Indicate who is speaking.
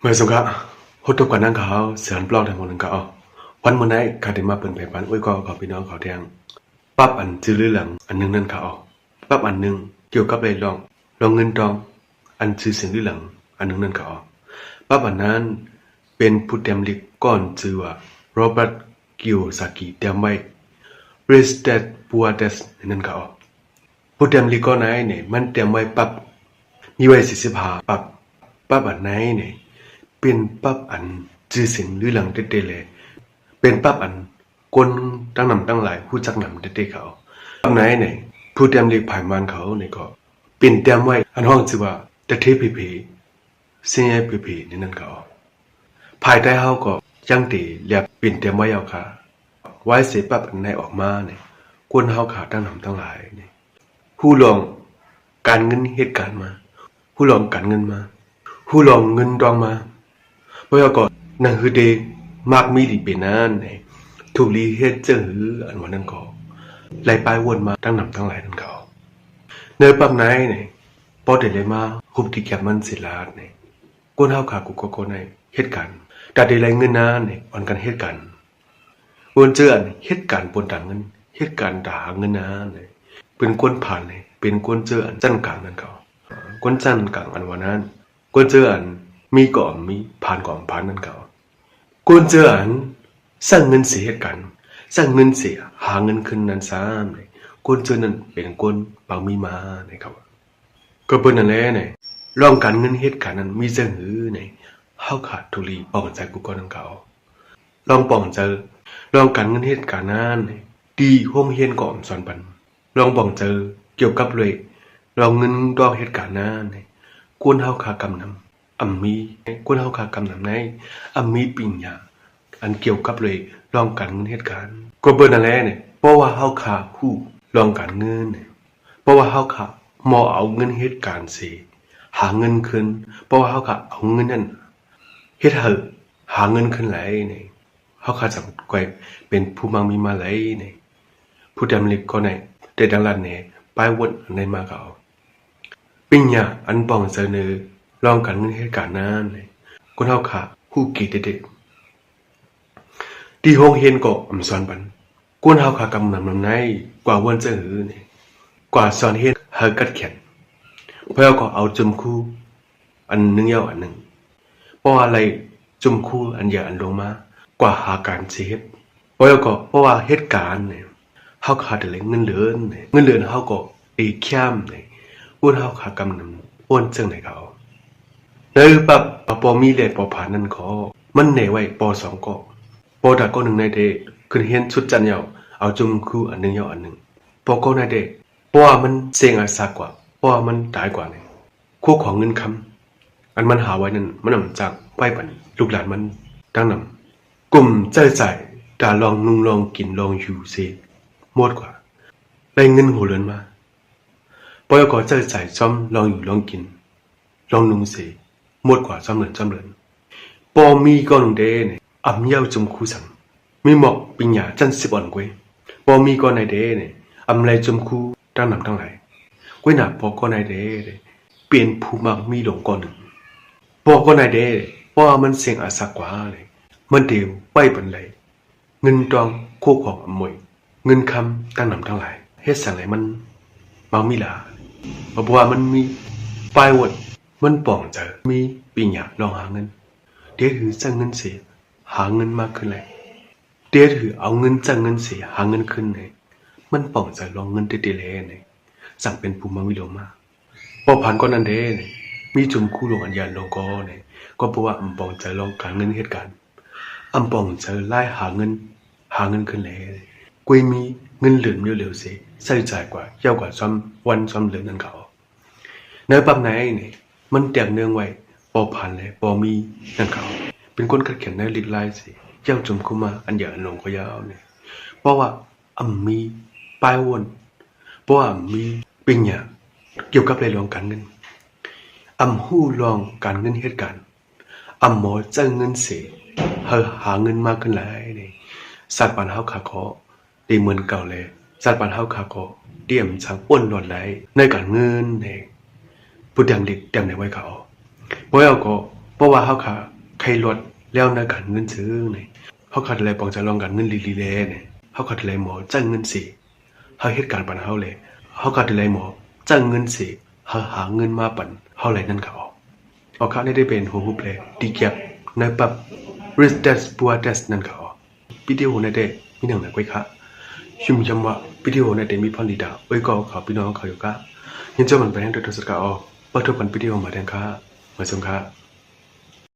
Speaker 1: เมื่อสุขะฮุตกว่านั่งเขาเสือนปลอกแต่หมดนึงก็เอาวันมื้อไหนคาได้มาเปิ้นไปปันอุ้ยก็ขอพี่น้องเขาแทงปั๊บอันจื้อลือหลังอันนึงนั่นเขาเอาปั๊บอันนึงเกี่ยวกับเลยลองเงินดองอันชื่อเสียงลือหลังอันนึงนั่นเขาเอาปั๊บอันนั้นเป็นผู้เตรียมลิกก่อนชื่อว่าโรเบิร์ตกิโอซากิเตรียมไว้ Rich Dad Poor Dad นั่นเขาเอาผู้เตรียมลิกก่อนไหนเนี่ยมันเตรียมไว้ปั๊บมีไว้45ปั๊บอันไหนเนี่ยเป็นปั๊บอันชื่อเสียงลือหลังเด็ดๆเลยเป็นปั๊บอันคนตั้งนำตั้งหลายผู้จักนำเด็ดๆเขาปั๊บไหนเนี่ยผู้เตรียมลิกภายมันเขาเนี่ยก็เป็นเตรียมไว้อันห้องชื่อว่าตะเทพีพีเสียพีพีนี่นั่นเขาภายใต้เขาก็ยังตีเรียบเป็นเตรียมไว้เอาค่ะไว้เสร็จปั๊บอันไหนออกมาเนี่ยคนเขาขาตั้งนำตั้งหลายเนี่ยผู้ลองการเงินเหตุการณ์มาผู้ลองการเงินมาผู้ลองเงินดองมาเพราะก็นั่นคือเดมากมีหลีเป็นนั่นเนี่ยถูกลีเฮ็ดเจออันวันนั้นก็ไหลไปวนมาตั้งนำตั้งหลายนั่นเขาเนื้อปั๊บไหนเนี่ยพอเด็ดเลยมาคุบที่แก็บมันสิลาดเนี่ยก้นเฮาขากุกก็ในเหตุการณ์แต่เดลัยเงินนานเนี่ยอ่อนกันเหตุการณ์วนเจออันเหตุการณ์ปนต่างเงินเหตุการณ์ด่าเงินนานเนี่ยเป็นก้นผ่านเนี่ยเป็นก้นเจออันจันกลางนั่นเขาก้นจันกลางอันวันนั้นก้นเจออันมีก่อมมีผ่านก่อมผ่านนั่นเขาก้นเจออันสร้างเงินเสียเหตุการณ์สร้างเงินเสียหาเงินขึ้นนั้นซ้ำเนี่ยก้นเจอนั่นเป็นก้นบางมีมาเนี่ยเขาก็เป็นนั่นแหละเนี่ยลองการเงินเหตุการณ์นั้นมีเจอหือเนี่ยเฮาขาดทุลีป้องใจกูก็นั่นเขาลองป้องเจอลองการเงินเหตุการณ์นั้นเนี่ยดีห้องเฮียนก่อมสอนปันลองป้องเจอเกี่ยวกับเลยลองเงินดอกเหตุการณ์นั้นเนี่ยกวนเฮาขากำนำมีกวนเฮาขากำนำในมีปิญญาอันเกี่ยวกับเลยลองการเงินเหตุการณ์ก็เบิ่นนั่นแหละเนี่ยเพราะว่าเฮาขาผู้ลองการเงินเนี่ยเพราะว่าเฮาขาหมอเอาเงินเหตุการณ์สิหาเงินขึ้นเพราะว่าเฮาขาเอาเงินนั่นเฮ็ดให้หาเงินขึ้นไหลเนี่ยเฮาขาจังก้อยเป็นผู้มั่งมีมาไหลเนี่ยผู้ดำริก็ในแต่ดังนั้นเนี่ยป้ายวนในมาเขาปิญญาอันป้องเสนอลองการเงินเหตุการณ์นั้นเนี่ยคนเฮาขาผู้กี่เด็ดที่โรงเรียนก็สอนปันกวนเฮาขากำนำในกว่าวันจะหือเนี่ยกว่าสอนเฮ็ดเฮากัดเขียนเพราะก็เอาจุมคู่อันนึงยาวอันนึงเพราะอะไรจุมคู่อันใหญ่อันลงมากว่าหาการสิเฮ็ดเพราะว่าเหตุการณ์เนี่ยเฮาขาดแต่เงินเดือนเนี่ยเงินเดือนเฮาก็ตีข้ามเนี่ยกวนเฮาขากำนำอ้วนจังไหนเขาแล้วปั๊บปอมีเลขปอผ่านนั่นขอมันไหนไว้ป2ก็ปอดาก็1ในเดขึ้นเฮียนชุดจันยาวเอาจุมคู่อันนึงยาวอันนึงปอก็ในเดเพราะว่ามันเสี่ยงอาสากว่าเพราะว่ามันตายกว่าเนี่ยคู่ของเงินคำอันมันหาไว้นั่นมันนำจากไปปันลูกหลานมันตั้งนำกลุ่มใจตาลองนุ่งลองกินลองอยู่สิหมดกว่าได้เงินหัวเรือนมาปอยก็ใจซ้อมลองอยู่ลองกินลองนุ่งสิหมดกว่าซ้อมเรือนปอมีก็ลงเดเนี่ยเย้าจุมคู่สังมีหมอกปิญญาจัน10อ่อนกวยปอมีก็ในเดเนี่ยไรจุมคู่ตั้งนำตั้งหลายกวยหนาปอก็ในเดเปลี่ยนผู้มักมีหลงก่อนหนึ่งปอก็ในเดเพราะมันเสียงอาสากว่าเลยมันเดียวไปปันไหลเงินตองคู่ของมวยเงินคำตั้งนำทั้งหลายเฮ็ดสั่งไหนมันมักมีหลาเพราะว่ามันมีป้ายวนมันป่องเจอมีปิญญาลองหาเงินเดี๋ยวถือจ้างเงินเสียหาเงินมากขึ้นเลยเดี๋ยวถือเอาเงินจ้างเงินเสียหาเงินขึ้นเลยมันป่องเจอลองเงินเด็ดๆเลยเนี่ยสั่งเป็นภูมิวิโลมาพอผ่านก้อนนั้นเด้เนี่ยมีจุ่มคู่ลงอัญญาโลกอเนี่ยก็เพราะว่าป่องเจอลองการเงินเหตุการณ์ป่องเจอไล่หาเงินขึ้นเลยกุยมีเงินเหลือเร็วๆสิใส่ใจกว่าเย้ากว่าซ้ำวันซ้ำเหลือนั่นเขาเนื้อปั๊บไหนเนี่ยมันแตกเนื่องไว้ปอผ่านเลยปอมีนั่นเขาเป็นคนขัดเขียนในลิกไลน์สิเย้าจุ่มเข้ามาอัญญาโลกอยาวเนี่ยเพราะว่ามีป้ายวนเพราะว่ามีปิญญาเกี่ยวกับรายลองการเงินหู้ลองการเงินเหตุการณ์หมอจ้างเงินเสียหาเงินมากขึ้นหลายเนี่ยสัตว์ปันเฮาขาขอดีเหมือนเก่าเลยสัตว์ปันเฮาขาขอเตรียมช่างอ้วนหลอดไหลในการเงินเนี่ยผู้ดำเด็กดำในไว้เขาเพราะเอาก็ เพราะว่าเฮาค่ะใครลดแล้วในการเงินซื้อนี่เฮาค่ะเลยปองจะลองกันเงินลีๆแลนี่เฮาค่ะเลยหมอจังเงินสิเฮาเฮ็ดการปันเฮาเลยเฮาค่ะเลยหมอจังเงินสิเฮาหาเงินมาปันเฮาเลยนั่นค่ะออกค่ะได้เป็นฮูฮูเพลดีเก็บในปับ rich dad poor dad นั่นค่ะวิดีโอในเดมีหนังนะก้อยค่ะชุมยำว่าวิดีโอในเดมีพอลีดาไว้ก็ขอพี่น้องเขาอยู่ค่ะยังจะมันไปให้ตัวสุดค่ะปักทุกคนวิดีโอมาแดงค่ะมาชมค่ะ